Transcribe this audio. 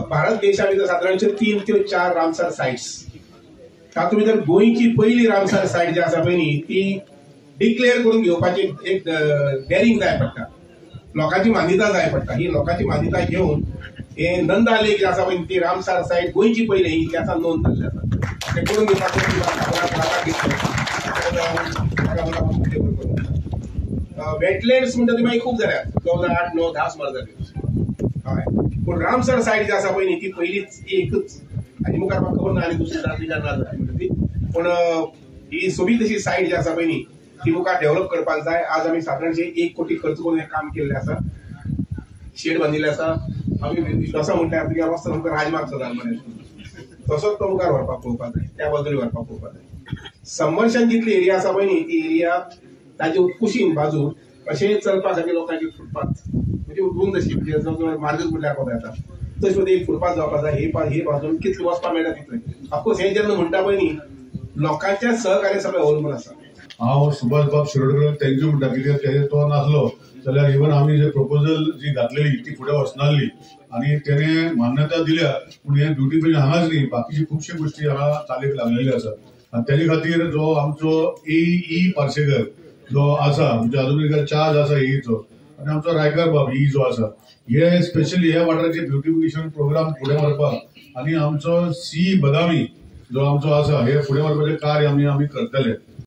भारत देशा भितर सादारणशे 3 ते 4 रामसर साइट्स, तातूंत भितर गोंयची पहिली रामसर साइट जी आसा पळय न्ही ती डिक्लेअर करून घेवपाची एक डेरिंग जाय पडटा, लोकांची मान्यता जाय पडटा. ही लोकांची मान्यता घेवन हे नंदा लेक जी आसा पळय ती रामसर साइट गोंयची पहिली ही इतिहासान नोंद जाल्ली आसा. ते करून वेटलँड्स म्हणटा ती मागीर खूब जाल्यात, 2008, 9, 10 सुमार जाली. हय, पूण रामसर साइट जी आसा पळय न्ही ती पयलीच एकच, हाजी मुखार म्हाका खबर ना आनी दुसरी जातली काय ना जातली म्हणटा ती. पूण ही सोबीत अशी साइट जी आसा पळय न्ही ती मुखार डेव्हलप करपाक जाय. आज आमी सादारणशे 1 कोटी खर्च करून हें काम केल्लें आसा, शेड बांदिल्लें आसा. आमी विश्वासा म्हणटा तुगे रस्तो आमकां राजमार्ग सदां म्हण तसोच तो मुखार व्हरपाक पळोवपाक जाय, त्या बाजून व्हरपाक पळोवपाक जाय. सबमर्शन जितली एरिया आसा पळय न्ही ती एरिया ताजे कुशीन बाजू अशें चलपा खातीर लोकांची फुटपाथ म्हणजे रुंद अशी म्हणजे मार्गच म्हटल्यार कोता येता तशी मध्ये एक फुटपाथ जावपाक जाय. हे बाजून कितले वचपाक मेळटा तितले. ऑफकोर्स हे जेन्ना म्हणटा पळय न्ही लोकांच्या सहकार्य सगळें अवलंबून आसा. हांव सुभाष बाब शिरोडकर थँक्यू म्हणटा, कित्याक तो नासलो जाल्यार इवन आमी जे प्रपोजल जी घातलेली ती फुडें वचनासली आनी तेणे मान्यता दिल्या. पूण हे ब्युटी पॉयंट हांगाच न्ही बाकीचे खुबशे गोश्टी हांगा चालीक लागलेल्यो आसात. आनी तेजे खातीर जो आमचो ई पार्सेकर जो आसा म्हणजे अजून चार्ज आसा ईचो आनी आमचो रायकर बाब ई जो आसा हे स्पेशली ह्या वाठाराचे ब्युटिफिकेशन प्रोग्राम फुडें व्हरपाक आनी आमचो सी बदामी जो आमचो आसा हे फुडें व्हरपाचें कार्य आमी करतले.